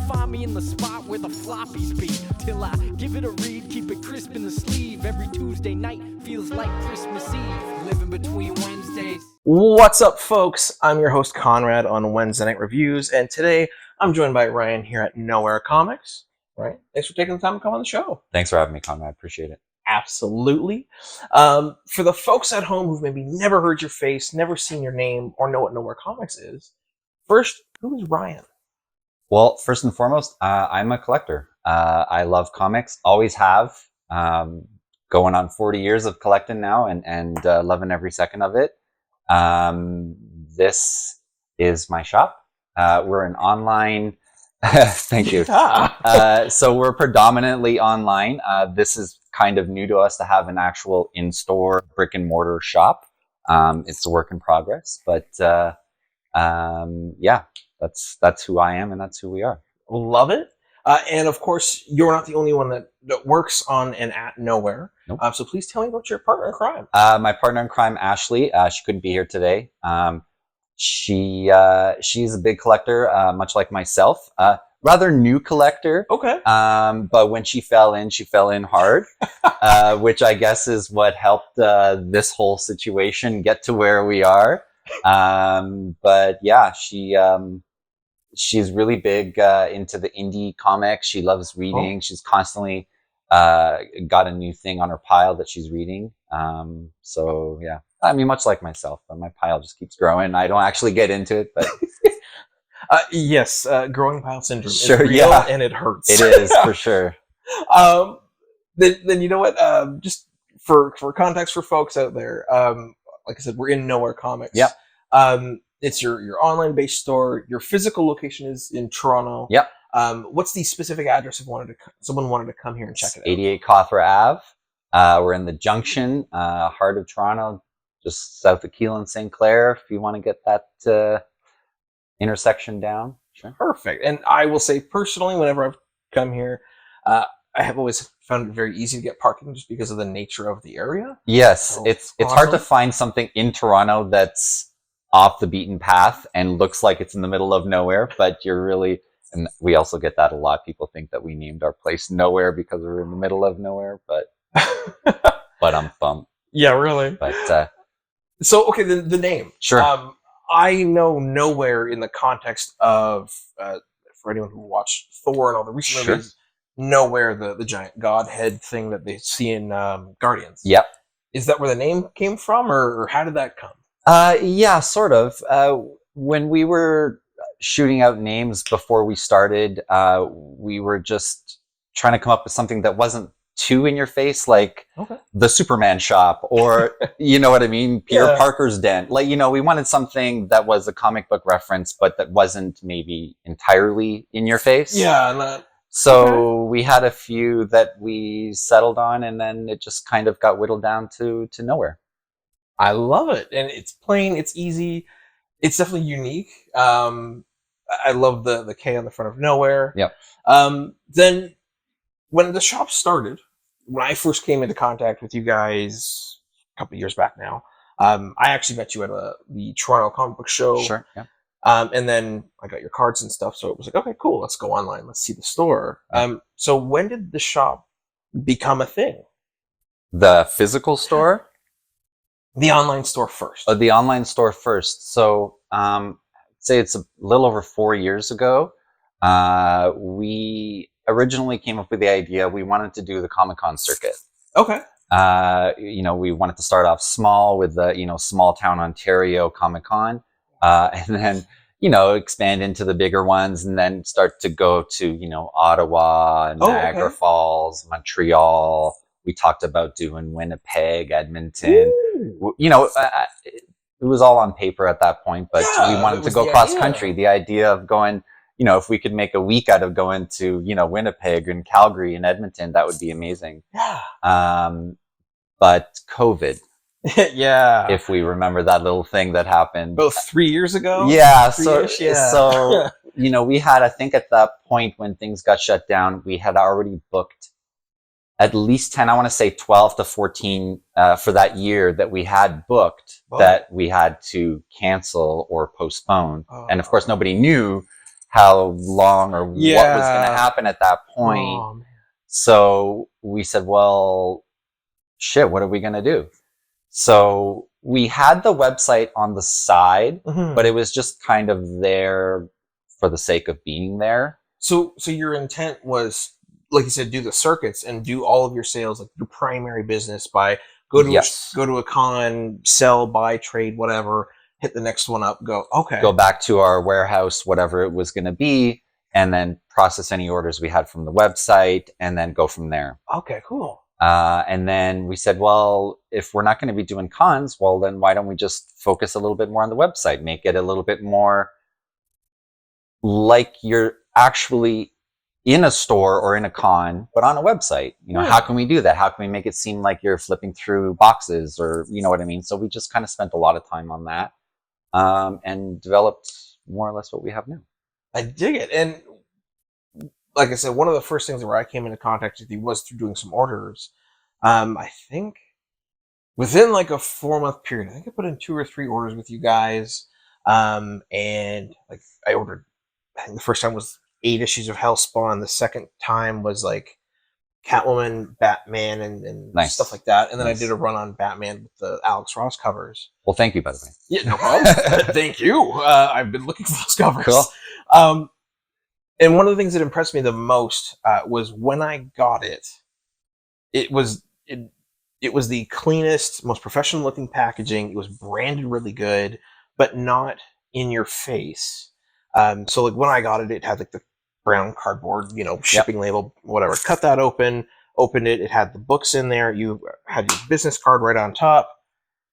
find me in the spot where the floppies be. Till I give it a read, keep it crisp in the sleeve. Every Tuesday night feels like Christmas Eve. Living between Wednesdays. What's up, folks? I'm your host, Konrad, on Wednesday Night Reviews, and today I'm joined by Ryan here at Knowhere Comics. Right? Thanks for taking the time to come on the show. Thanks for having me, Konrad. Appreciate it. Absolutely. For the folks at home who've maybe never heard your face, never seen your name, or know what Knowhere Comics is, first, who is Ryan? Well, first and foremost, I'm a collector. I love comics, always have. Going on 40 years of collecting now and loving every second of it. This is my shop. We're an online... Thank you. So we're predominantly online. This is kind of new to us to have an actual in-store brick and mortar shop. It's a work in progress, but yeah, that's who I am and that's who we are. Love it. And of course, you're not the only one that works on and at Knowhere. Nope. So please tell me about your partner in crime. My partner in crime, Ashley. She couldn't be here today. She's a big collector, much like myself. Rather new collector. Okay. But when she fell in hard, which I guess is what helped this whole situation get to where we are. But yeah, she's really big into the indie comics. She loves reading. She's constantly got a new thing on her pile that she's reading. So yeah, I mean, much like myself, but my pile just keeps growing. I don't actually get into it, but yes, growing pile syndrome sure, is real, yeah, and it hurts. It is for sure. Then you know what? Just for context for folks out there, like I said, we're in Knowhere Comics. Yep. It's your online based store. Your physical location is in Toronto. Yep. What's the specific address if someone wanted to come here and check it out? 88 Cawthra Ave. We're in the Junction, heart of Toronto, just south of Keele and St. Clair. If you want to get that intersection down, sure. Perfect. And I will say personally, whenever I've come here, I have always found it very easy to get parking just because of the nature of the area. Yes, So it's awesome. hard to find something in Toronto that's off the beaten path and looks like it's in the middle of nowhere, but you're really, and we also get that a lot. People think that we named our place Nowhere because we're in the middle of nowhere, but I'm bummed. Yeah, really. But so okay, the name. Sure. I know Knowhere in the context of for anyone who watched Thor and all the recent Sure. movies, Knowhere, the giant godhead thing that they see in Guardians. Yep. Is that where the name came from, or how did that come? Yeah, sort of. When we were shooting out names before we started, we were just trying to come up with something that wasn't too in your face, like the Superman shop, or you know what I mean, Peter Parker's den. Like, you know, we wanted something that was a comic book reference, but that wasn't maybe entirely in your face. Yeah. So we had a few that we settled on, and then it just kind of got whittled down to Nowhere. I love it, and it's plain, it's easy, it's definitely unique. I love the K on the front of Nowhere. Yep. Then when the shop started, when I first came into contact with you guys a couple of years back now, I actually met you at the Toronto Comic Book Show. Sure. Yeah. And then I got your cards and stuff, so it was like, okay, cool, let's go online, let's see the store. So when did the shop become a thing? The physical store? The online store first. The online store first. So, say it's a little over 4 years ago. We originally came up with the idea we wanted to do the Comic-Con circuit. Okay. You know, we wanted to start off small with the, you know, small town Ontario Comic-Con, and then, you know, expand into the bigger ones, and then start to go to, you know, Ottawa, Niagara Falls, Montreal. We talked about doing Winnipeg, Edmonton. Ooh. You know, it was all on paper at that point, but we wanted to go cross country. The idea of going, you know, if we could make a week out of going to, you know, Winnipeg and Calgary and Edmonton, that would be amazing. Yeah. But COVID. Yeah. If we remember that little thing that happened. About 3 years ago? Yeah. So you know, we had, I think at that point when things got shut down, we had already booked at least 10, I want to say 12 to 14 for that year that we had booked that we had to cancel or postpone. And of course, nobody knew how long or what was going to happen at that point. Oh, man. So we said, well, shit, what are we going to do? So we had the website on the side, but it was just kind of there for the sake of being there. So your intent was, like you said, do the circuits and do all of your sales, like your primary business, by go to a con, sell, buy, trade, whatever, hit the next one up, go back to our warehouse, whatever it was going to be, and then process any orders we had from the website, and then go from there. Okay, cool. And then we said, well, if we're not going to be doing cons, well, then why don't we just focus a little bit more on the website, make it a little bit more like you're actually in a store or in a con, but on a website. How can we do that? How can we make it seem like you're flipping through boxes, or you know what I mean? So we just kind of spent a lot of time on that, and developed more or less what we have now. I dig it. And like I said, one of the first things where I came into contact with you was through doing some orders. I think within like a 4-month period, I think I put in 2 or 3 orders with you guys. And like I ordered, I think the first time was 8 issues of Hellspawn. The second time was like Catwoman, Batman, and nice. Stuff like that. And then I did a run on Batman with the Alex Ross covers. Well, thank you, by the way. Yeah, no problem. Thank you. I've been looking for those covers. Cool. And one of the things that impressed me the most was when I got it. It was the cleanest, most professional looking packaging. It was branded really good, but not in your face. So like when I got it, it had like the brown cardboard, shipping label, whatever. Cut that open, opened it. It had the books in there. You had your business card right on top.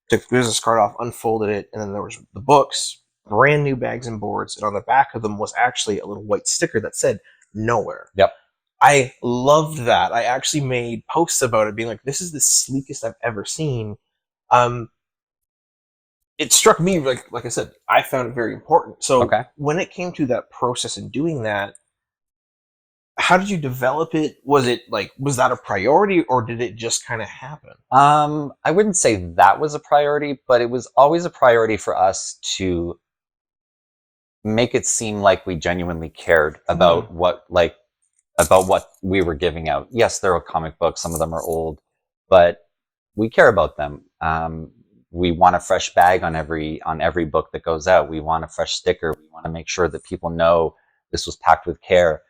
Took the business card off, unfolded it, and then there was the books. Brand new bags and boards, and on the back of them was actually a little white sticker that said Knowhere. Yep. I loved that. I actually made posts about it, being like, this is the sleekest I've ever seen. It struck me, like I said, I found it very important. So when it came to that process and doing that, how did you develop it? Was that a priority, or did it just kind of happen? I wouldn't say that was a priority, but it was always a priority for us to make it seem like we genuinely cared about what we were giving out. Yes, there are comic books. Some of them are old, but we care about them. We want a fresh bag on every book that goes out. We want a fresh sticker. We want to make sure that people know this was packed with care.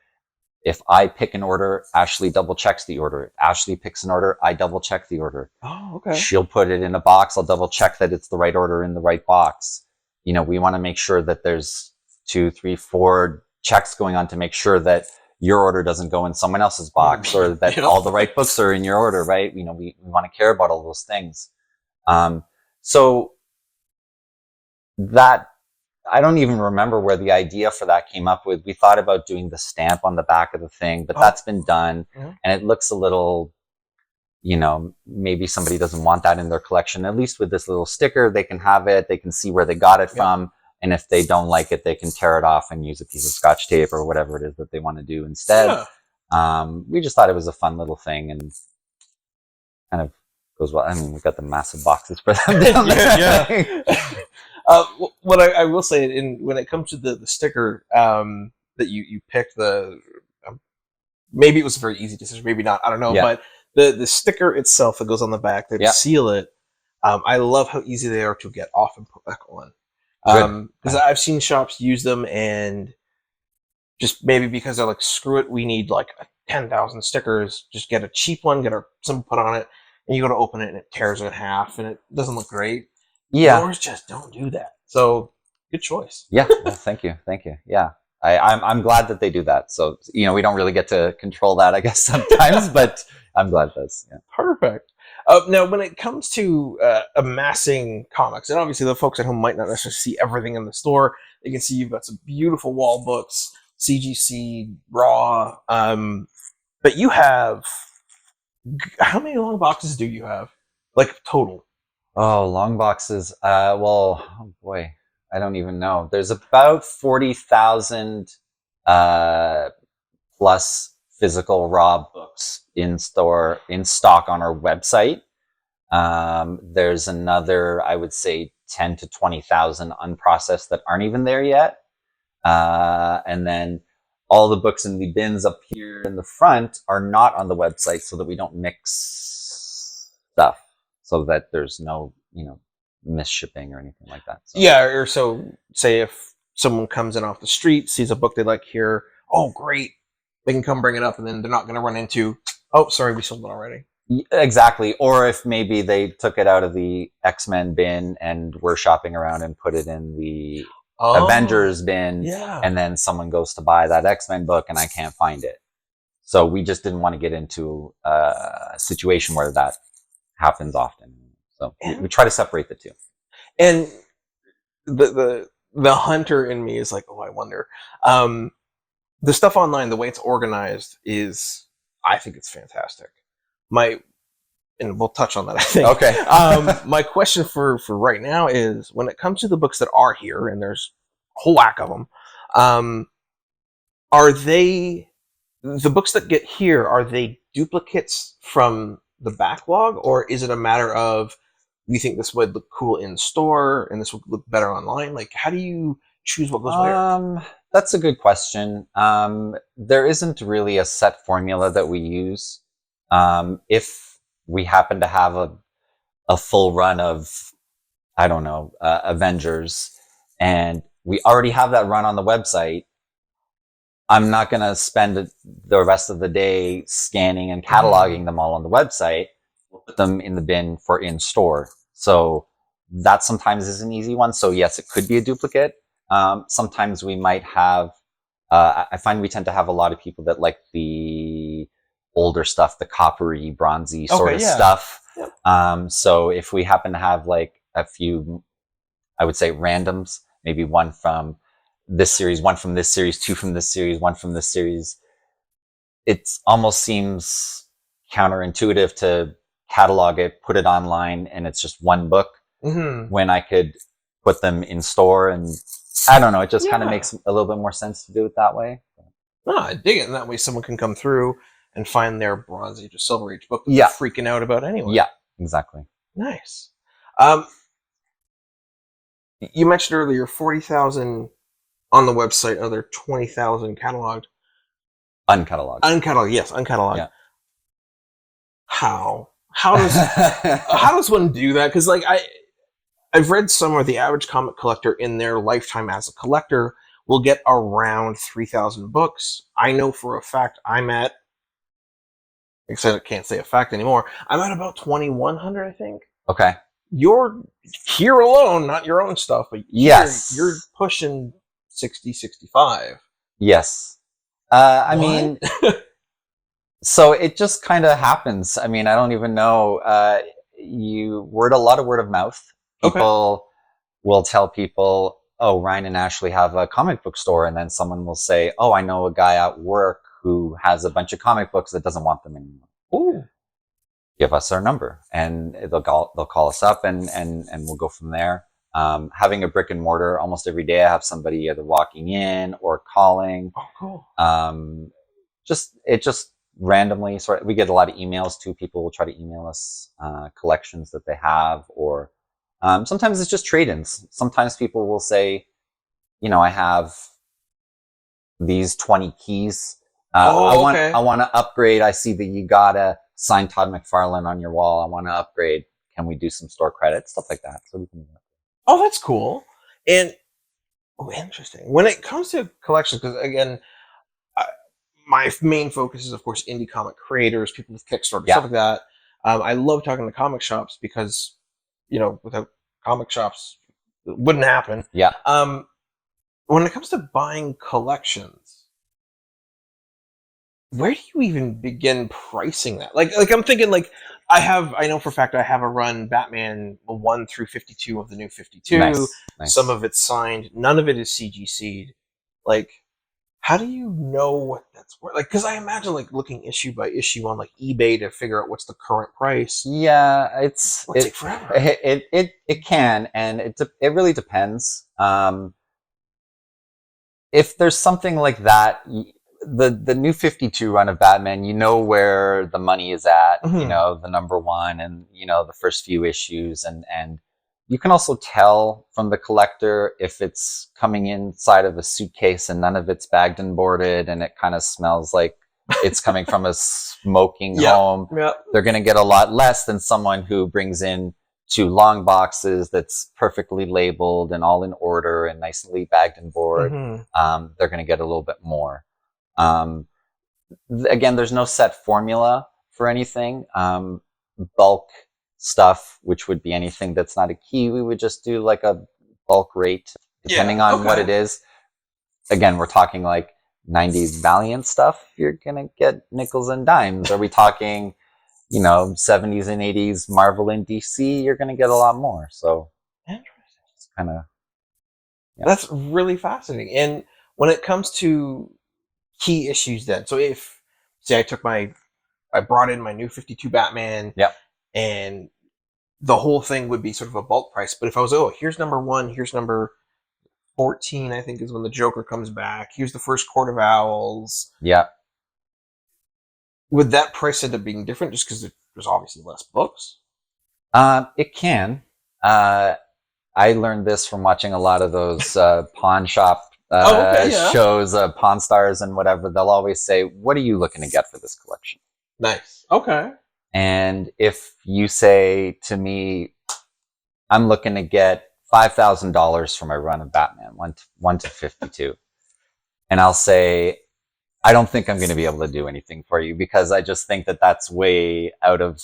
If I pick an order, Ashley double checks the order. If Ashley picks an order, I double check the order. Oh, okay. She'll put it in a box. I'll double check that it's the right order in the right box. We want to make sure that there's 2, 3, 4 checks going on to make sure that your order doesn't go in someone else's box, or that all the right books are in your order, right? We want to care about all those things. So that, I don't even remember where the idea for that came up with. We thought about doing the stamp on the back of the thing, but that's been done. And it looks a little, maybe somebody doesn't want that in their collection. At least with this little sticker, they can have it. They can see where they got it from. And if they don't like it, they can tear it off and use a piece of Scotch tape or whatever it is that they want to do instead. We just thought it was a fun little thing, and kind of goes well. I mean, we've got the massive boxes for them down there. What I will say, when it comes to the sticker that you picked, maybe it was a very easy decision, maybe not, I don't know, but the sticker itself that goes on the back there to seal it, I love how easy they are to get off and put back on. Because I've seen shops use them, and just maybe because they're like, screw it, we need like 10,000 stickers, just get a cheap one, get our symbol put on it, and you go to open it and it tears it in half and it doesn't look great. Yours just don't do that. So good choice. Well, thank you. Yeah, I'm glad that they do that. So we don't really get to control that, I guess, sometimes, but I'm glad it does. Yeah. Perfect. Now, when it comes to amassing comics, and obviously the folks at home might not necessarily see everything in the store, you can see you've got some beautiful wall books, CGC, Raw, but you have, how many long boxes do you have? Like, total? Oh, long boxes. Well, oh boy, I don't even know. There's about 40,000 plus physical raw books in stock on our website. There's another, I would say, 10 to 20,000 unprocessed that aren't even there yet. And then all the books in the bins up here in the front are not on the website, so that we don't mix stuff, so that there's no, misshipping or anything like that. So. Yeah, or so say if someone comes in off the street, sees a book they like here, oh great, they can come bring it up, and then they're not going to run into, oh sorry, we sold it already. Exactly. Or if maybe they took it out of the X-Men bin and were shopping around and put it in the Avengers bin, and then someone goes to buy that X-Men book and I can't find it. So we just didn't want to get into a situation where that happens often. So we try to separate the two. And the hunter in me is like, oh, I wonder. The stuff online, the way it's organized is, I think it's fantastic. And we'll touch on that, I think. Okay. My question for right now is, when it comes to the books that are here, and there's a whole whack of them, are they, the books that get here, are they duplicates from the backlog, or is it a matter of, you think this would look cool in store and this would look better online? Like, how do you choose what goes where? That's a good question. There isn't really a set formula that we use. If we happen to have a full run of, I don't know, Avengers, and we already have that run on the website, I'm not going to spend the rest of the day scanning and cataloging them all on the website. We'll put them in the bin for in-store. So that sometimes is an easy one. So yes, it could be a duplicate. Sometimes we might have, I find we tend to have a lot of people that like the older stuff, the coppery, bronzy sort of stuff. Yep. So if we happen to have like a few, I would say randoms, maybe one from this series, one from this series, two from this series, one from this series, it almost seems counterintuitive to catalog it, put it online, and it's just one book, when I could put them in store. And I don't know, it just kind of makes a little bit more sense to do it that way. No, I dig it. And that way someone can come through and find their Bronze Age or Silver Age book that they're freaking out about anyway. Yeah, exactly. Nice. You mentioned earlier 40,000 on the website, another 20,000 cataloged. Uncatalogued. Uncatalogued, yes, uncatalogued. Yeah. How does one do that? Because like I've read somewhere the average comic collector in their lifetime as a collector will get around 3,000 books. I know for a fact I'm at, except I can't say a fact anymore, I'm at about 2,100, I think. Okay. You're here alone, not your own stuff, but you're pushing 60, 65. Yes. I mean, so it just kind of happens. I mean, I don't even know. A lot of word of mouth. People will tell people, oh, Ryan and Ashley have a comic book store. And then someone will say, oh, I know a guy at work who has a bunch of comic books that doesn't want them anymore. Ooh. Give us their number, and they'll call us up, and we'll go from there. Having a brick and mortar, almost every day I have somebody either walking in or calling. Oh, cool. Just randomly, we get a lot of emails too. People will try to email us collections that they have, or sometimes it's just trade-ins. Sometimes people will say, I have these 20 keys. I want to upgrade. I see that you got a signed Todd McFarlane on your wall. I want to upgrade. Can we do some store credit? Stuff like that. So we can do that. Oh, that's cool. And interesting. When it comes to collections, because again, my main focus is, of course, indie comic creators, people with Kickstarter, stuff like that. I love talking to comic shops because, without comic shops, it wouldn't happen. Yeah. When it comes to buying collections, where do you even begin pricing that? Like I'm thinking, like I know for a fact I have a run Batman 1 through 52 of the New 52. Nice. Some of it's signed. None of it is CGC'd. Like, how do you know what that's worth? Like, because I imagine like looking issue by issue on like eBay to figure out what's the current price. Yeah, it take forever. It can, and it really depends. If there's something like that, the New 52 run of Batman, where the money is at, the number one, and the first few issues, and You can also tell from the collector if it's coming inside of a suitcase and none of it's bagged and boarded and it kind of smells like it's coming from a smoking home. Yep. They're going to get a lot less than someone who brings in 2 long boxes that's perfectly labeled and all in order and nicely bagged and board. They're going to get a little bit more. Again, there's no set formula for anything. Bulk stuff, which would be anything that's not a key, we would just do like a bulk rate depending on what it is. Again, we're talking like 90s Valiant stuff, you're gonna get nickels and dimes. Are we talking, 70s and 80s Marvel and DC, you're gonna get a lot more. So it's kind of that's really fascinating. And when it comes to key issues then, so if say I brought in my new 52 Batman, and the whole thing would be sort of a bulk price. But if I was, here's number 1, here's number 14, I think is when the Joker comes back. Here's the first Court of Owls. Yeah. Would that price end up being different just because there's obviously less books? It can. I learned this from watching a lot of those pawn shop shows, Pawn Stars and whatever. They'll always say, what are you looking to get for this collection? Nice. Okay. And if you say to me, I'm looking to get $5,000 for my run of Batman, 1 to 52. And I'll say, I don't think I'm going to be able to do anything for you because I just think that that's way out of,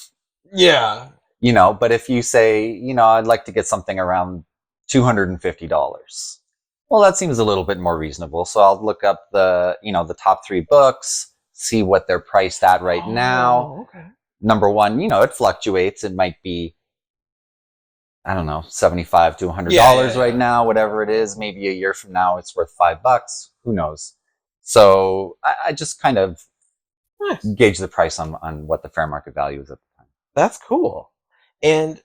but if you say, I'd like to get something around $250. Well, that seems a little bit more reasonable. So I'll look up the top 3 books, see what they're priced at right now. Okay. Number 1, it fluctuates. It might be, I don't know, $75 to $100 right now, whatever it is. Maybe a year from now, it's worth $5. Who knows? So I just kind of gauge the price on what the fair market value is at the time. That's cool. And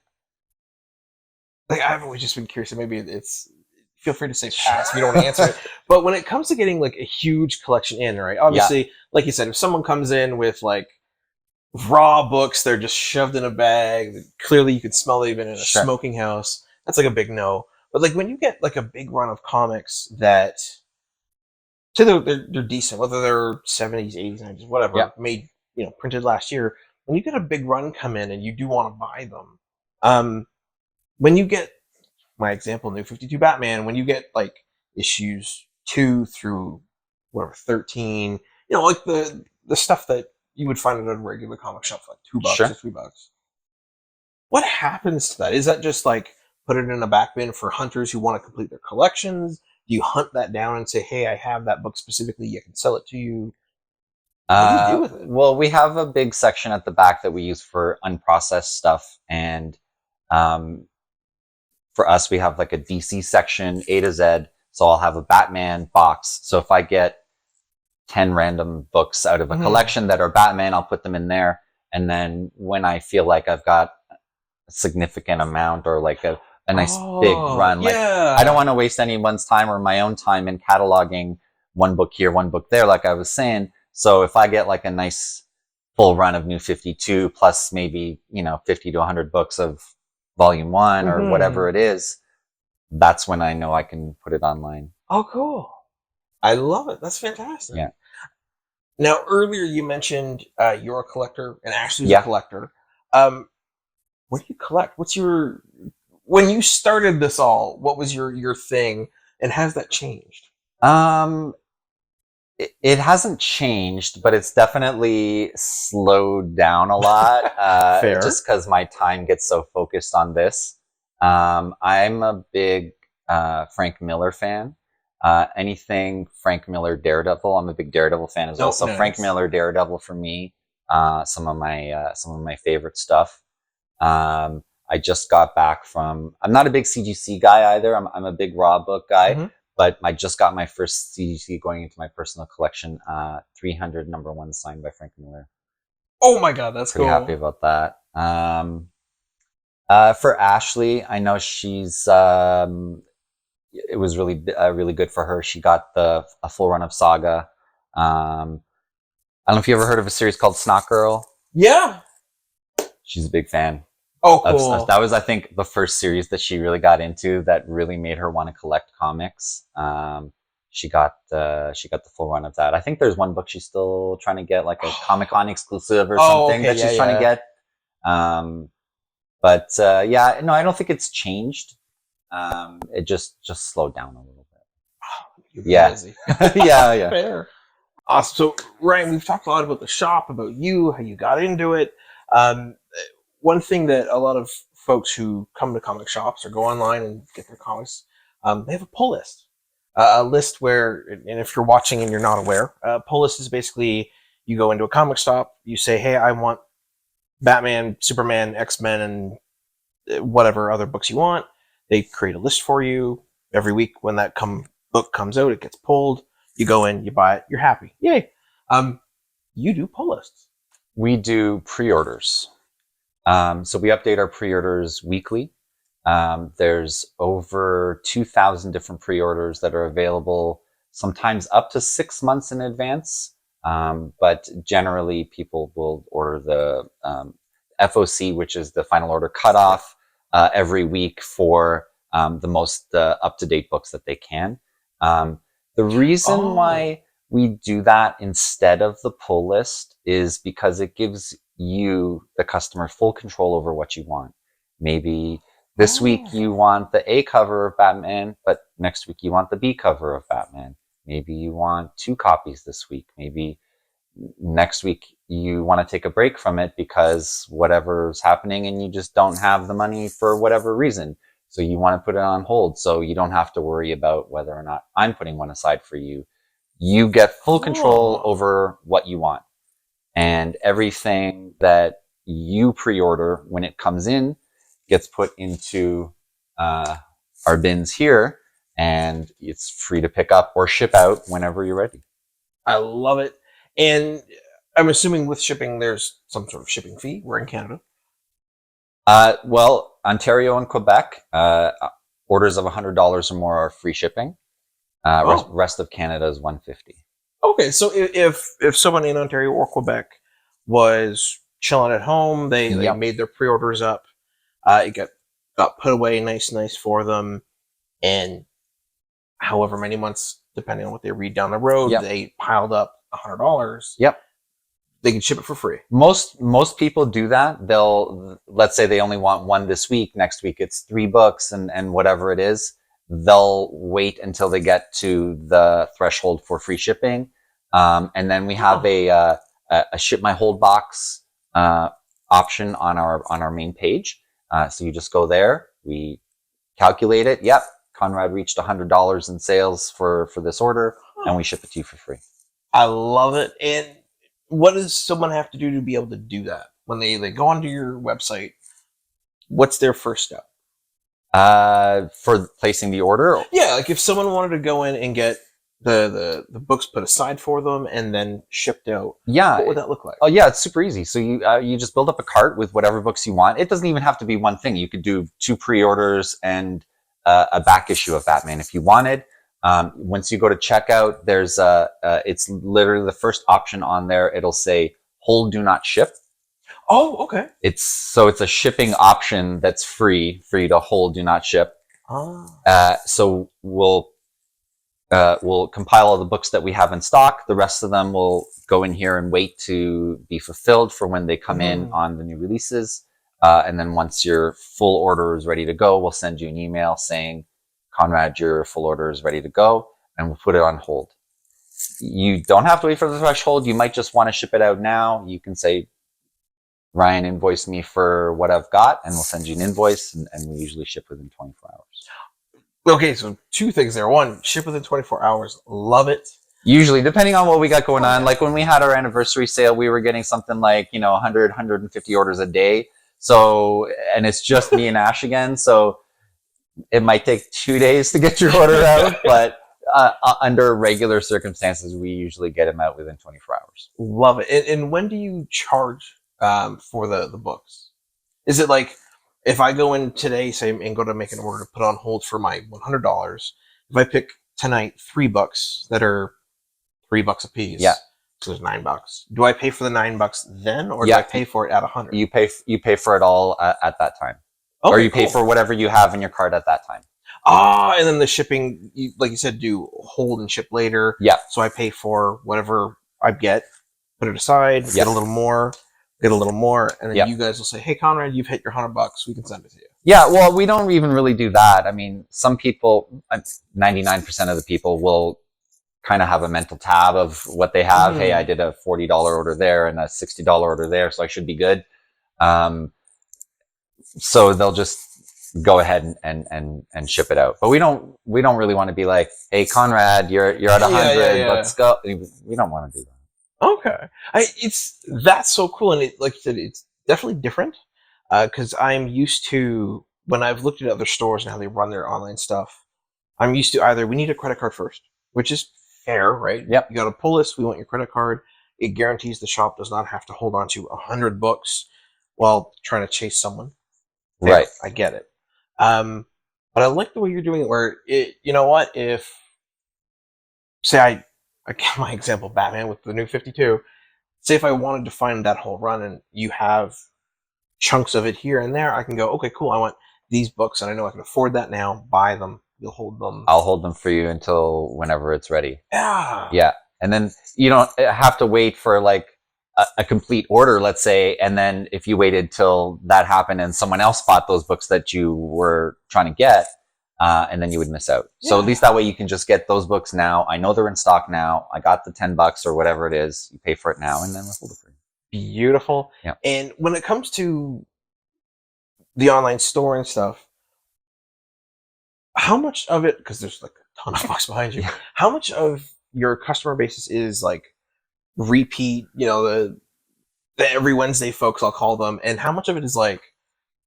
I've always just been curious, and maybe it's, feel free to say pass if you don't want to answer it. But when it comes to getting like a huge collection in, right? Obviously, like you said, if someone comes in with like raw books, they're just shoved in a bag. Clearly, you could smell it even in a smoking house. That's like a big no. But like when you get like a big run of comics that, they're decent, whether they're 70s, 80s, 90s, whatever, made, printed last year. When you get a big run come in and you do want to buy them, when you get, my example, New 52 Batman, when you get like issues 2 through 13, like the stuff that you would find at a regular comic shop for like $2 or $3. What happens to that? Is that just like put it in a back bin for hunters who want to complete their collections? Do you hunt that down and say, hey, I have that book specifically, I can sell it to you? What do you do with it? Well, we have a big section at the back that we use for unprocessed stuff. And for us, we have like a DC section, A to Z. So I'll have a Batman box. So if I get 10 random books out of a collection that are Batman, I'll put them in there. And then when I feel like I've got a significant amount or like a nice big run, like I don't want to waste anyone's time or my own time in cataloging one book here, one book there, like I was saying. So if I get like a nice full run of New 52 plus maybe, 50 to 100 books of volume 1 or whatever it is, that's when I know I can put it online. Oh, cool. I love it. That's fantastic. Yeah. Now, earlier you mentioned you're a collector and Ashley's a collector. What do you collect? When you started this all, what was your thing, and has that changed? It hasn't changed, but it's definitely slowed down a lot. Fair. Just because my time gets so focused on this. I'm a big Frank Miller fan. Anything Frank Miller Daredevil, I'm a big Daredevil fan as well. So nice. Frank Miller Daredevil for me, some of my favorite stuff. I just got back from, I'm not a big CGC guy either. I'm a big raw book guy, but I just got my first CGC going into my personal collection, 300 #1 signed by Frank Miller. Oh my God, that's pretty cool. Happy about that. For Ashley, I know she's, it was really good for her. She got a full run of Saga. I don't know if you ever heard of a series called Snot Girl. Yeah. She's a big fan. Oh, cool. That was, I think, the first series that she really got into that really made her want to collect comics. She got the full run of that. I think there's one book she's still trying to get, like a Comic-Con exclusive or something that she's trying to get. Yeah, no, I don't think it's changed. It just slowed down a little bit. You're busy. Yeah. Fair. Awesome. So, Ryan, we've talked a lot about the shop, about you, how you got into it. One thing that a lot of folks who come to comic shops or go online and get their comics, they have a pull list. A list where, and if you're watching and you're not aware, a pull list is basically you go into a comic shop, you say, hey, I want Batman, Superman, X-Men, and whatever other books you want. They create a list for you. Every week when that book comes out, it gets pulled. You go in, you buy it, you're happy. Yay. You do pull lists. We do pre-orders. So we update our pre-orders weekly. There's over 2,000 different pre-orders that are available, sometimes up to 6 months in advance. But generally people will order the FOC, which is the final order cutoff, every week for the most up-to-date books that they can. The reason why we do that instead of the pull list is because it gives you, the customer, full control over what you want. Maybe this week you want the A cover of Batman, but next week you want the B cover of Batman. Maybe you want 2 copies this week. Maybe next week you want to take a break from it because whatever's happening and you just don't have the money for whatever reason. So you want to put it on hold so you don't have to worry about whether or not I'm putting one aside for you. You get full control over what you want. And everything that you pre-order when it comes in gets put into our bins here, and it's free to pick up or ship out whenever you're ready. I love it. And I'm assuming with shipping, there's some sort of shipping fee. We're in Canada. Well, Ontario and Quebec, orders of $100 or more are free shipping. Rest of Canada is $150. Okay, so if someone in Ontario or Quebec was chilling at home, they made their pre-orders up, it got put away nice for them, and however many months, depending on what they read down the road, they piled up $100. Yep. They can ship it for free. Most people do that. Let's say they only want one this week. Next week it's 3 books and whatever it is. They'll wait until they get to the threshold for free shipping. And then we have a ship my hold box option on our main page. So you just go there, we calculate it. Yep, Konrad reached $100 in sales for this order, and we ship it to you for free. I love it. And what does someone have to do to be able to do that? When they go onto your website, what's their first step? For placing the order? Yeah, like if someone wanted to go in and get the books put aside for them and then shipped out, what would that look like? Oh yeah, it's super easy. So you just build up a cart with whatever books you want. It doesn't even have to be one thing. You could do 2 pre-orders and a back issue of Batman if you wanted. Once you go to checkout, there's it's literally the first option on there. It'll say hold, do not ship. Oh, okay. It's a shipping option that's free for you to hold, do not ship. So we'll compile all the books that we have in stock. The rest of them will go in here and wait to be fulfilled for when they come in on the new releases. And then once your full order is ready to go, we'll send you an email saying, Konrad, your full order is ready to go, and we'll put it on hold. You don't have to wait for the threshold. You might just want to ship it out now. You can say, Ryan, invoice me for what I've got, and we'll send you an invoice, and we usually ship within 24 hours. Okay, so 2 things there. 1, ship within 24 hours. Love it. Usually, depending on what we got going on. Like when we had our anniversary sale, we were getting something like, 100, 150 orders a day. So, and it's just me and Ash again. So it might take 2 days to get your order out, but under regular circumstances, we usually get them out within 24 hours. Love it. And when do you charge for the books? Is it like if I go in today, say, and go to make an order to put on hold for my $100, if I pick tonight 3 books that are $3 a piece, So there's $9. Do I pay for the $9 then, or do Yeah. I pay for it at 100? You pay for it all at that time, Okay, or you pay cool. for whatever you have in your cart at that time. And then the shipping, like you said, do hold and ship later. Yeah. So I pay for whatever I get, put it aside, get a little more, and then you guys will say, "Hey, Konrad, you've hit your $100. We can send it to you." Yeah. Well, we don't even really do that. I mean, some people, 99% of the people will kind of have a mental tab of what they have. Hey, I did a $40 order there and a $60 order there, so I should be good. So they'll just go ahead and ship it out. But we don't really want to be like, hey, Konrad, you're at 100. Let's go. We don't want to do that. Okay. That's so cool. And like you said, it's definitely different. Cause I'm used to, when I've looked at other stores and how they run their online stuff, I'm used to either we need a credit card first, which is fair, right? Yep. You got to pull this. We want your credit card. It guarantees the shop does not have to hold on to 100 books while trying to chase someone. Fair, right. I get it. But I like the way you're doing it where you know what, if say I get my example, Batman with the new 52, say if I wanted to find that whole run and you have chunks of it here and there, I can go, okay, cool, I want these books and I know I can afford that now, buy them, you'll hold them. I'll hold them for you until whenever it's ready. Yeah. Yeah. And then you don't have to wait for like a complete order, let's say, and then if you waited till that happened and someone else bought those books that you were trying to get, and then you would miss out. Yeah. So at least that way you can just get those books now. I know they're in stock now. I got the $10 or whatever it is. You pay for it now, and then we'll hold it for you. Beautiful. Yeah. And when it comes to the online store and stuff, how much of it, because there's like a ton of books behind you, how much of your customer base is like repeat, the every Wednesday folks, I'll call them, and how much of it is like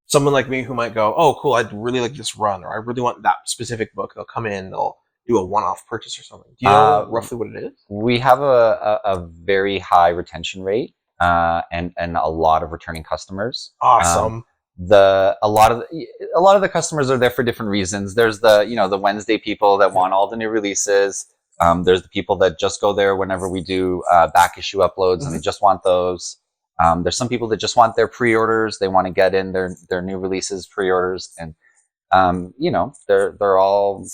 someone like me who might go, oh cool, I'd really like this run, or I really want that specific book. They'll come in, they'll do a one-off purchase or something. Do you know roughly what it is? We have a very high retention rate, and a lot of returning customers. Awesome. A lot of the customers are there for different reasons. There's the Wednesday people that want all the new releases. There's the people that just go there whenever we do back issue uploads, and they just want those. There's some people that just want their pre-orders. They want to get in their new releases pre-orders, and they're all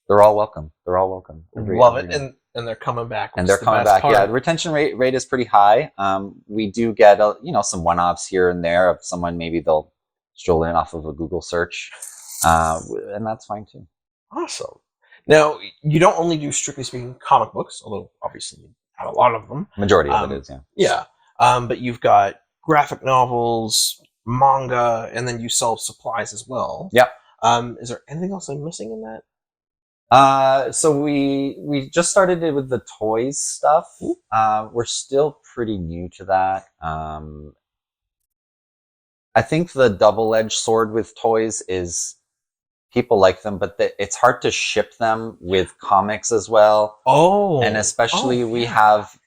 welcome. They're all welcome. Love it, and they're coming back. And they're coming back. Yeah, the retention rate is pretty high. We do get some one-offs here and there of someone, maybe they'll stroll in off of a Google search, and that's fine too. Awesome. Now, you don't only do, strictly speaking, comic books, although obviously you have a lot of them. Majority of it is, yeah. Yeah. But you've got graphic novels, manga, and then you sell supplies as well. Yeah. Is there anything else I'm missing in that? So we just started it with the toys stuff. We're still pretty new to that. I think the double-edged sword with toys is people like them, but it's hard to ship them with comics as well. Oh, and especially we have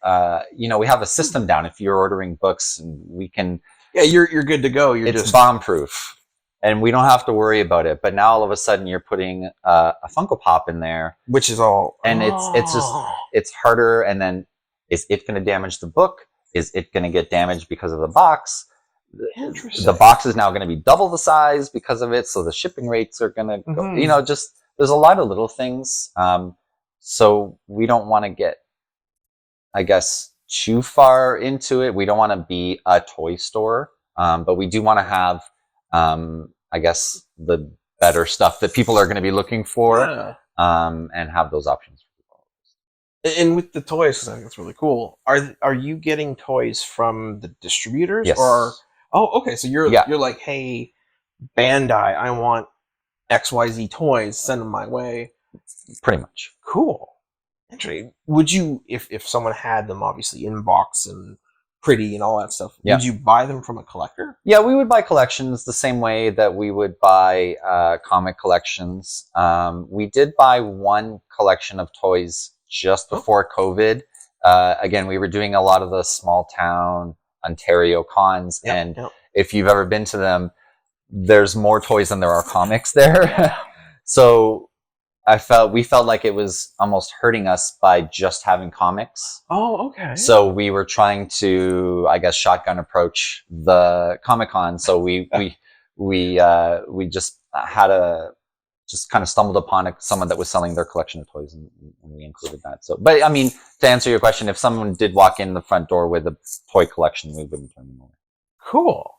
we have a system down. If you're ordering books, and we can. Yeah, you're good to go. It's bomb-proof, and we don't have to worry about it. But now all of a sudden you're putting a Funko Pop in there, which is all, and it's harder. And then is it going to damage the book? Is it going to get damaged because of the box? Interesting. The box is now going to be double the size because of it, so the shipping rates are going to go. Just there's a lot of little things. So we don't want to get, I guess, too far into it. We don't want to be a toy store, but we do want to have, I guess, the better stuff that people are going to be looking for, and have those options for people. And with the toys, because I think it's really cool. Are you getting toys from the distributors? Yes. Or okay, so you're like, hey, Bandai, I want XYZ toys, send them my way. Pretty much. Cool. Interesting. Would you, if someone had them obviously in box and pretty and all that stuff, would you buy them from a collector? Yeah, we would buy collections the same way that we would buy comic collections. We did buy one collection of toys just before COVID. Again, we were doing a lot of the small town Ontario cons, and if you've ever been to them, there's more toys than there are comics there. So we felt like it was almost hurting us by just having comics. Oh, okay. So we were trying to, I guess, shotgun approach the Comic-Con. So we just just kind of stumbled upon someone that was selling their collection of toys, and we included that. So, but I mean, to answer your question, if someone did walk in the front door with a toy collection, we wouldn't turn them away. Cool.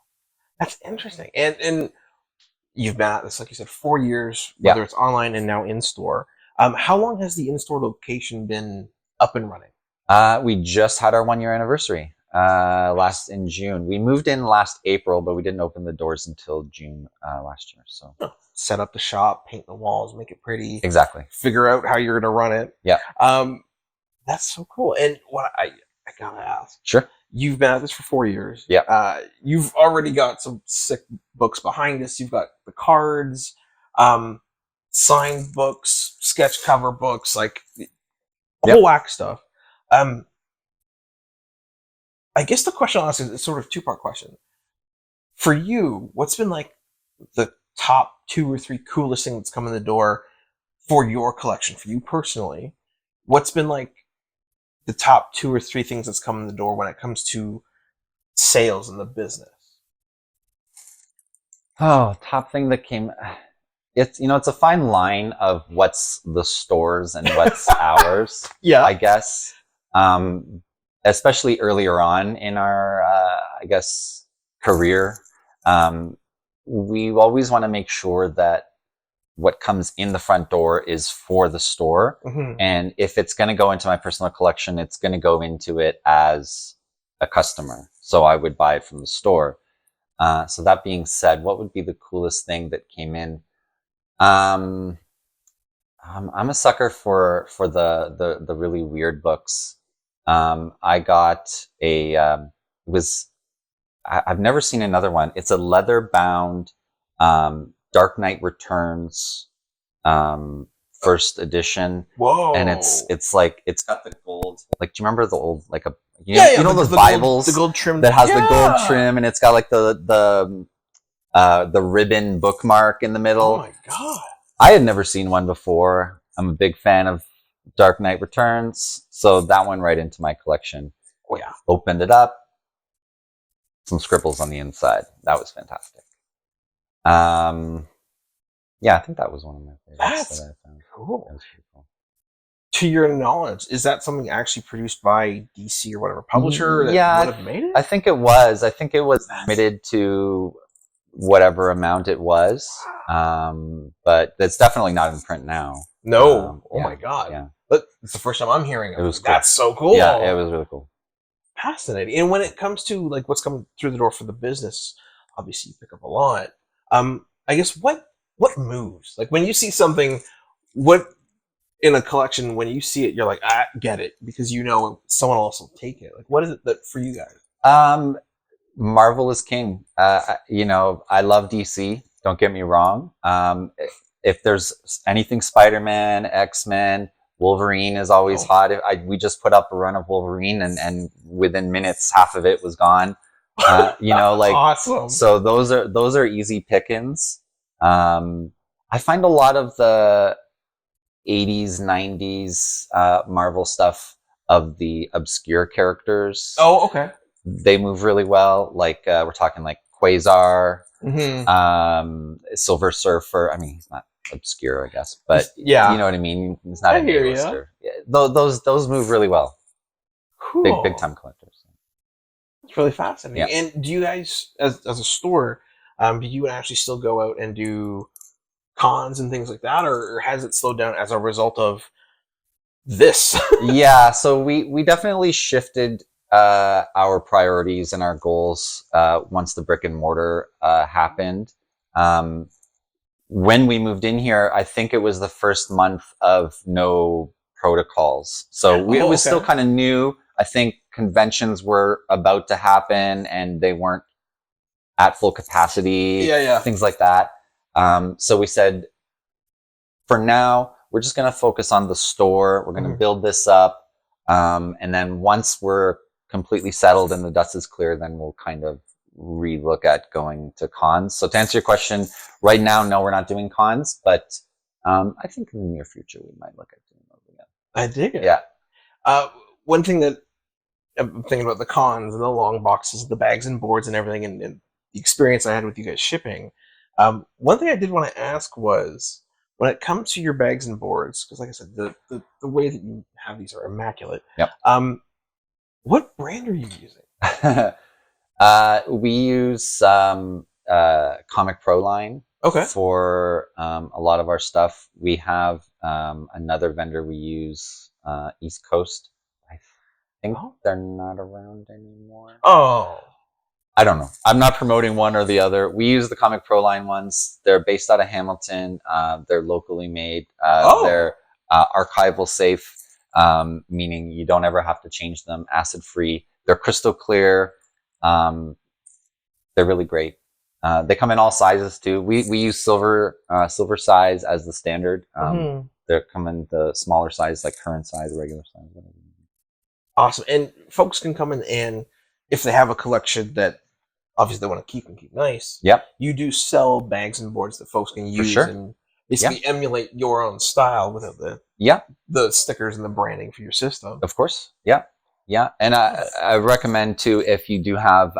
That's interesting. And you've been at this, like you said, 4 years, whether it's online and now in store. How long has the in-store location been up and running? We just had our 1 year anniversary last in June. We moved in last April, but we didn't open the doors until June last year. So set up the shop, paint the walls, make it pretty. Exactly. Figure out how you're going to run it. Yeah. That's so cool. And what I gotta ask. Sure. You've been at this for 4 years. Yeah. You've already got some sick books behind us. You've got the cards, signed books, sketch cover books, like whole whack stuff. I guess the question I'll ask is sort of a two-part question. For you, what's been like the top 2 or 3 coolest thing that's come in the door for your collection, for you personally? What's been like the top 2 or 3 things that's come in the door when it comes to sales in the business? Oh, top thing that came. It's a fine line of what's the stores and what's ours. Yeah, I guess. Especially earlier on in our, I guess, career, we always want to make sure that what comes in the front door is for the store. Mm-hmm. And if it's going to go into my personal collection, it's going to go into it as a customer. So I would buy it from the store. So that being said, what would be the coolest thing that came in? I'm a sucker for the really weird books. I got I've never seen another one. It's a leather bound, Dark Knight Returns, first edition. Whoa. And it's like, it's got the gold, like, do you remember the old, like you know those the Bibles? The gold trim. That has the gold trim, and it's got like the ribbon bookmark in the middle. Oh my God. I had never seen one before. I'm a big fan of Dark Knight Returns, so that went right into my collection. Oh yeah. Opened it up, some scribbles on the inside. That was fantastic. Yeah, I think that was one of my favorites. That's that I found. cool. That was pretty cool. To your knowledge, is that something actually produced by DC or whatever publisher that would have made it? I think it was. I think it was limited to whatever amount it was. But it's definitely not in print now. No. Oh yeah, my God. Yeah. But it's the first time I'm hearing of it. Was cool. That's so cool. Yeah, it was really cool. Fascinating. And when it comes to like what's coming through the door for the business, obviously you pick up a lot. I guess what moves? Like when you see something, what in a collection, when you see it, you're like, I get it, because you know someone else will take it. Like what is it that for you guys? Marvel is king. I love DC. Don't get me wrong. If there's anything Spider-Man, X-Men, Wolverine is always hot. We just put up a run of Wolverine, and within minutes, half of it was gone. Like awesome. So those are easy pickings. I find a lot of the 80s, 90s Marvel stuff of the obscure characters. Oh, okay. They move really well. Like we're talking like Quasar, Silver Surfer. I mean, he's not obscure, I guess, but yeah, you know what I mean. He's not I a hear A-lister. Yeah, those move really well. Cool. Big time collectors. It's really fascinating. Yeah. And do you guys, as a store, do you actually still go out and do cons and things like that, or has it slowed down as a result of this? Yeah, so we definitely shifted our priorities and our goals once the brick and mortar happened. When we moved in here, I think it was the first month of no protocols. So it was still kind of new. I think conventions were about to happen and they weren't at full capacity, things like that. So we said, for now, we're just going to focus on the store. We're going to build this up. And then once we're completely settled and the dust is clear, then we'll kind of relook at going to cons. So to answer your question, right now, no, we're not doing cons, but I think in the near future we might look at doing those again. I dig it. Yeah. One thing that I'm thinking about the cons and the long boxes, the bags and boards and everything, and the experience I had with you guys shipping. One thing I did want to ask was when it comes to your bags and boards, because like I said, the way that you have these are immaculate. Yep. What brand are you using? We use Comic Pro line. Okay. For a lot of our stuff. We have another vendor we use, East Coast. I think they're not around anymore. Oh. I don't know. I'm not promoting one or the other. We use the Comic Pro line ones. They're based out of Hamilton. They're locally made. They're archival safe, meaning you don't ever have to change them. Acid free. They're crystal clear. They're really great. They come in all sizes too. We use silver size as the standard. They come in the smaller size, like current size, regular size, whatever. Awesome. And folks can come in, and if they have a collection that obviously they want to keep and keep nice, yep, you do sell bags and boards that folks can use and basically emulate your own style without the stickers and the branding for your system. Of course. Yeah. Yeah, and I recommend too, if you do have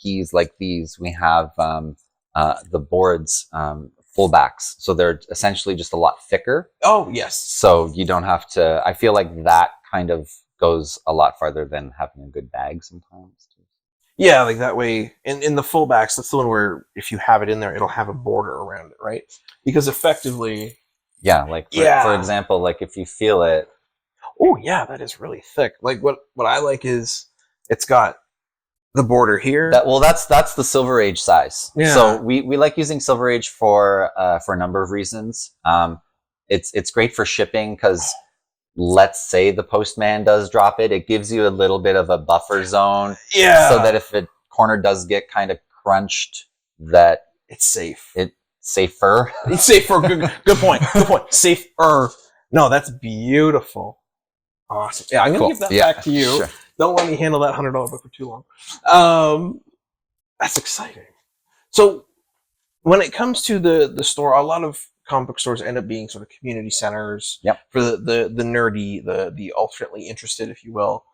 keys like these, we have the boards fullbacks, so they're essentially just a lot thicker. Oh yes. So you don't have to. I feel like that kind of goes a lot farther than having a good bag sometimes. Yeah, like that way. In the fullbacks, that's the one where if you have it in there, it'll have a border around it, right? Because effectively. Yeah, like for example, like if you feel it. Oh yeah, that is really thick. Like what I like is it's got the border here. That's the Silver Age size. Yeah. So we like using Silver Age for a number of reasons. It's great for shipping because let's say the postman does drop it, it gives you a little bit of a buffer zone. Yeah. So that if a corner does get kind of crunched, that it's safe. It's safer. It's safer. Good point. Good point. Safer. No, that's beautiful. Awesome. Yeah, I'm going to give that back to you. Sure. Don't let me handle that $100 book for too long. That's exciting. So when it comes to the store, a lot of comic book stores end up being sort of community centers for the nerdy, the alternately interested, if you will.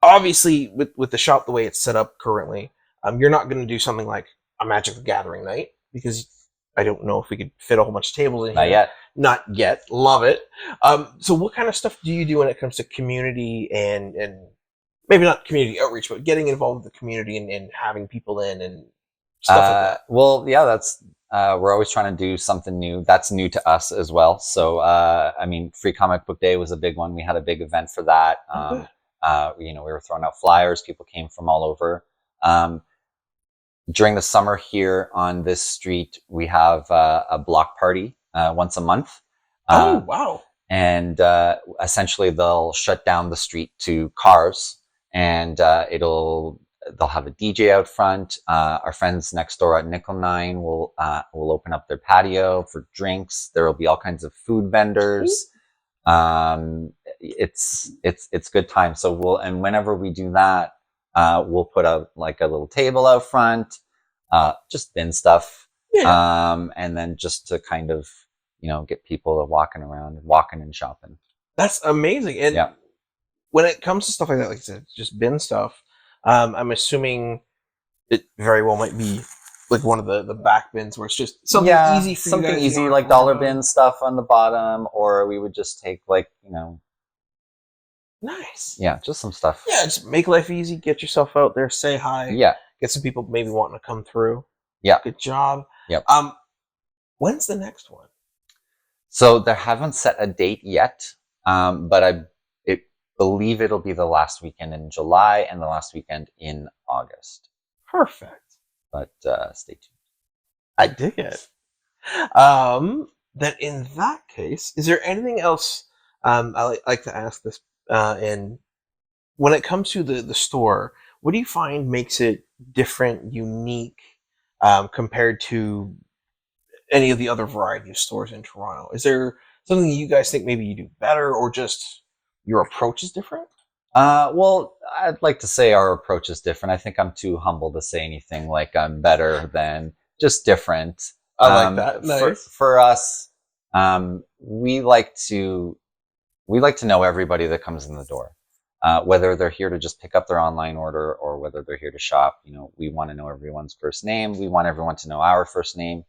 Obviously, with the shop the way it's set up currently, you're not going to do something like a Magic the Gathering night because I don't know if we could fit a whole bunch of tables in here. Not yet. Love it. So what kind of stuff do you do when it comes to community and maybe not community outreach, but getting involved with the community and having people in and stuff like that? Well, yeah, that's we're always trying to do something new. That's new to us as well. So, I mean, Free Comic Book Day was a big one. We had a big event for that. We were throwing out flyers. People came from all over. During the summer here on this street, we have a block party once a month. Oh, wow. And essentially they'll shut down the street to cars and they'll have a DJ out front. Our friends next door at Nickel 9 will open up their patio for drinks. There will be all kinds of food vendors. It's good time. So whenever we do that, we'll put out like a little table out front, just bin stuff. And then just to kind of, get people walking around, walking and shopping. That's amazing. And when it comes to stuff like that, like I said, just bin stuff, I'm assuming it very well might be like one of the back bins where it's just something easy for you guys. Something easy, like dollar bin stuff on the bottom, or we would just take nice. Yeah, just some stuff. Yeah, just make life easy, get yourself out there, say hi. Yeah. Get some people maybe wanting to come through. Yeah. Good job. Yep. When's the next one? So they haven't set a date yet, but I believe it'll be the last weekend in July and the last weekend in August. Perfect. But stay tuned. I dig it. Then in that case, is there anything else I like to ask this? And when it comes to the store, what do you find makes it different, unique, compared to any of the other variety of stores in Toronto? Is there something you guys think maybe you do better, or just your approach is different? Well, I'd like to say our approach is different. I think I'm too humble to say anything like I'm better than, just different. I like that. Nice. For us, we like to know everybody that comes in the door. Whether they're here to just pick up their online order or whether they're here to shop, we want to know everyone's first name. We want everyone to know our first name.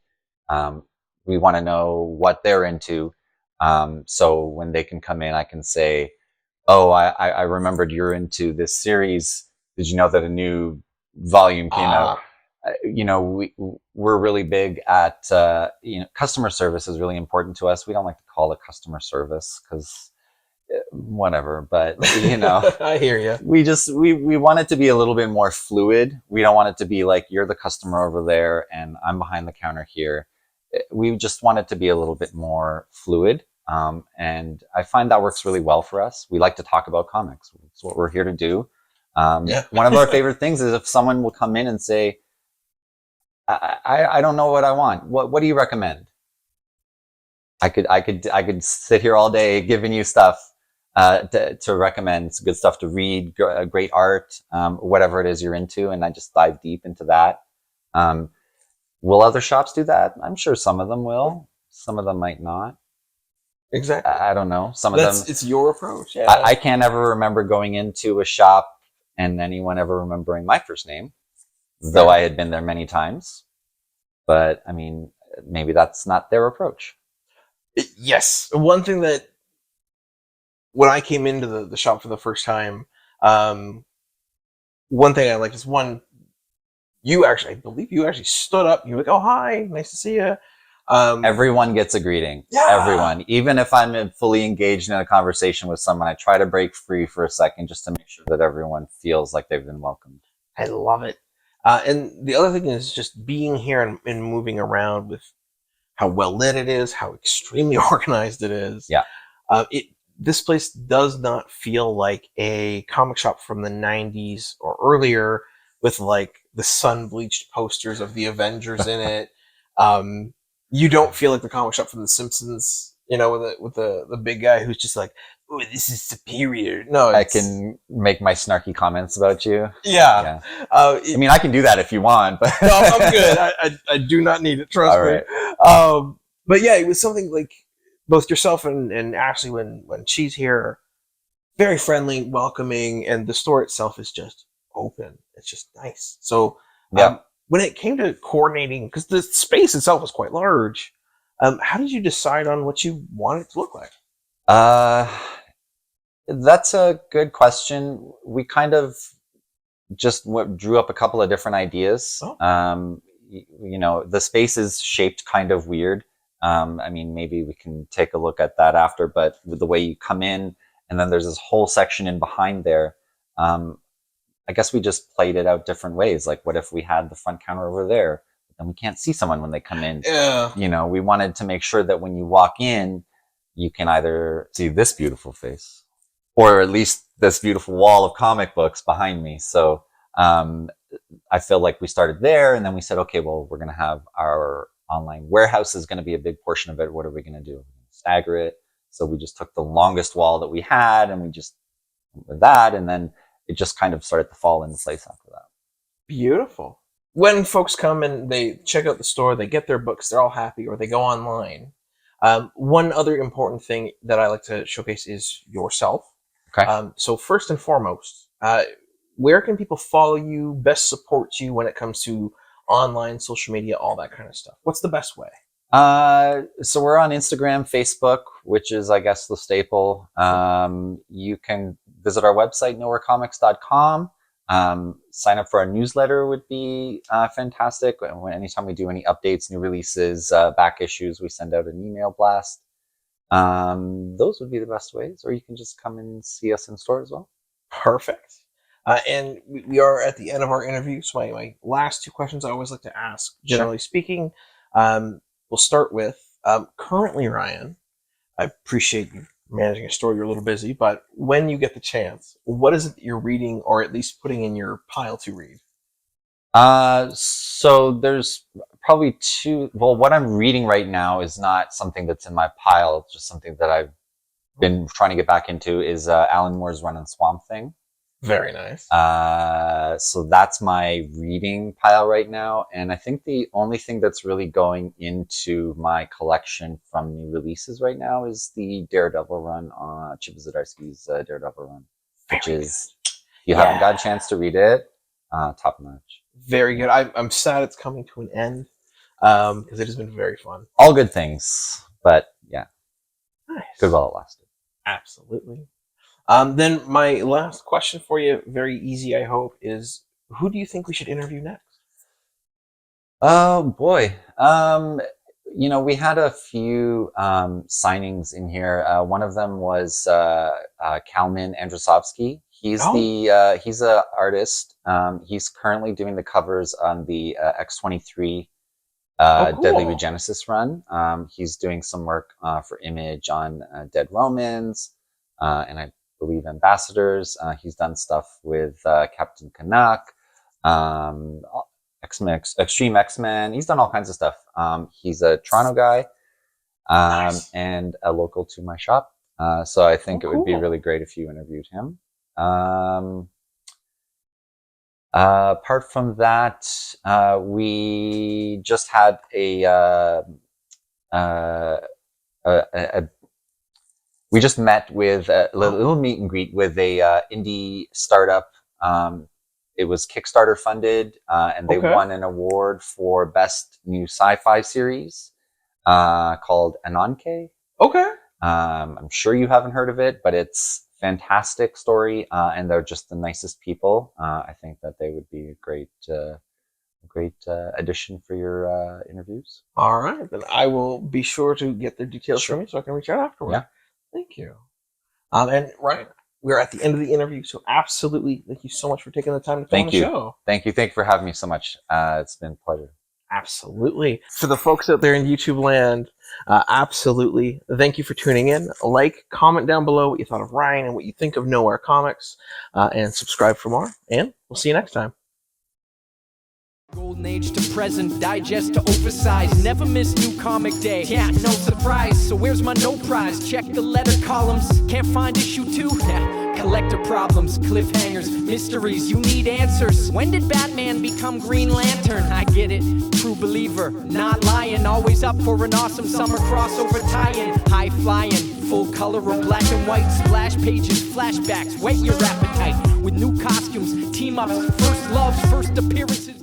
We want to know what they're into. So when they can come in, I can say, oh, I remembered you're into this series. Did you know that a new volume came out? We're really big at, customer service is really important to us. We don't like to call it customer service because whatever, but I hear you. We want it to be a little bit more fluid. We don't want it to be like you're the customer over there and I'm behind the counter here. We just want it to be a little bit more fluid. And I find that works really well for us. We like to talk about comics. It's what we're here to do. One of our favorite things is if someone will come in and say, I don't know what I want. What do you recommend? I could sit here all day giving you stuff to recommend. It's good stuff to read, great art, whatever it is you're into, and I just dive deep into that. Will other shops do that? I'm sure some of them will. Some of them might not. Exactly. I don't know. Some of them. It's your approach. Yeah. I can't ever remember going into a shop and anyone ever remembering my first name, though I had been there many times. But I mean, maybe that's not their approach. Yes. One thing that when I came into the shop for the first time, one thing I liked is I believe you actually stood up. You were like, "Oh, hi, nice to see you." Everyone gets a greeting. Yeah. Everyone. Even if I'm fully engaged in a conversation with someone, I try to break free for a second just to make sure that everyone feels like they've been welcomed. I love it. And the other thing is just being here and moving around with how well lit it is, how extremely organized it is. Yeah. This place does not feel like a comic shop from the 90s or earlier with like the sun-bleached posters of the Avengers in it. You don't feel like the comic shop from The Simpsons, with the big guy who's just like, "Oh, this is superior." No, I can make my snarky comments about you. Yeah. I mean, I can do that if you want, but no, I'm good. I do not need it. Trust me. Right. But yeah, it was something like both yourself and Ashley when she's here, very friendly, welcoming, and the store itself is just open. It's just nice. So when it came to coordinating, because the space itself was quite large, how did you decide on what you wanted it to look like? That's a good question. We kind of just drew up a couple of different ideas. Oh. The space is shaped kind of weird. I mean, maybe we can take a look at that after, but with the way you come in and then there's this whole section in behind there, I guess we just played it out different ways. Like, what if we had the front counter over there, but then we can't see someone when they come in? Yeah. We wanted to make sure that when you walk in, you can either see this beautiful face or at least this beautiful wall of comic books behind me. So I feel like we started there and then we said, okay, well, we're going to have our online warehouse is going to be a big portion of it. What are we going to do? We're going to stagger it. So we just took the longest wall that we had and we just went with that. And then it just kind of started to fall into place after that. Beautiful. When folks come and they check out the store, they get their books, they're all happy, or they go online. One other important thing that I like to showcase is yourself. Okay. So first and foremost, where can people follow you, best support you when it comes to online, social media, all that kind of stuff? What's the best way? So we're on Instagram, Facebook, which is, I guess, the staple. You can visit our website, knowherecomics.com. Sign up for our newsletter would be fantastic. Anytime we do any updates, new releases, back issues, we send out an email blast. Those would be the best ways. Or you can just come and see us in store as well. Perfect. And we are at the end of our interview. So my last two questions I always like to ask, generally speaking. We'll start with currently, Ryan. I appreciate you managing a store. You're a little busy, but when you get the chance, what is it that you're reading, or at least putting in your pile to read? So there's probably two. Well, what I'm reading right now is not something that's in my pile. It's just something that I've been trying to get back into. Is Alan Moore's Run and Swamp Thing. Very nice. So that's my reading pile right now. And I think the only thing that's really going into my collection from new releases right now is the Daredevil run on Chip Zdarsky's Daredevil run, which is, if you haven't got a chance to read it, top notch. Very good. I'm sad it's coming to an end because it has been very fun. All good things, but yeah, Nice. good while it lasted. Absolutely. Then my last question for you, very easy, I hope, is who do you think we should interview next? Oh boy. We had a few signings in here. One of them was Kalman Androsovsky. He's he's a artist. He's currently doing the covers on the X-23 cool. Deadly Regenesis run. He's doing some work for Image on Dead Romans, and I believe Ambassadors. He's done stuff with Captain Canuck, Extreme X-Men. He's done all kinds of stuff. He's a Toronto guy, Nice. and a local to my shop. So I think it would be cool. really great if you interviewed him. Apart from that, we just had we just met with a little meet and greet with a indie startup. It was Kickstarter funded, and they won an award for best new sci-fi series called Ananke. Okay. I'm sure you haven't heard of it, but it's fantastic story, and they're just the nicest people. I think that they would be a great addition for your interviews. All right, then I will be sure to get their details from you so I can reach out afterward. Yeah. Thank you. And Ryan, we're at the end of the interview, so absolutely thank you so much for taking the time to come on the show. Thank you for having me so much. It's been a pleasure. Absolutely. For the folks out there in YouTube land, absolutely. Thank you for tuning in. Like, comment down below what you thought of Ryan and what you think of Knowhere Comics, and subscribe for more. And we'll see you next time. Golden age to present, digest to oversize. Never miss new comic day. Yeah, no surprise. So where's my no prize? Check the letter columns. Can't find issue 2? Yeah. Collector problems, cliffhangers, mysteries. You need answers. When did Batman become Green Lantern? I get it. True believer, not lying. Always up for an awesome summer crossover tie-in. High flying, full color or black and white. Splash pages, flashbacks. Whet your appetite with new costumes, team ups, first loves, first appearances.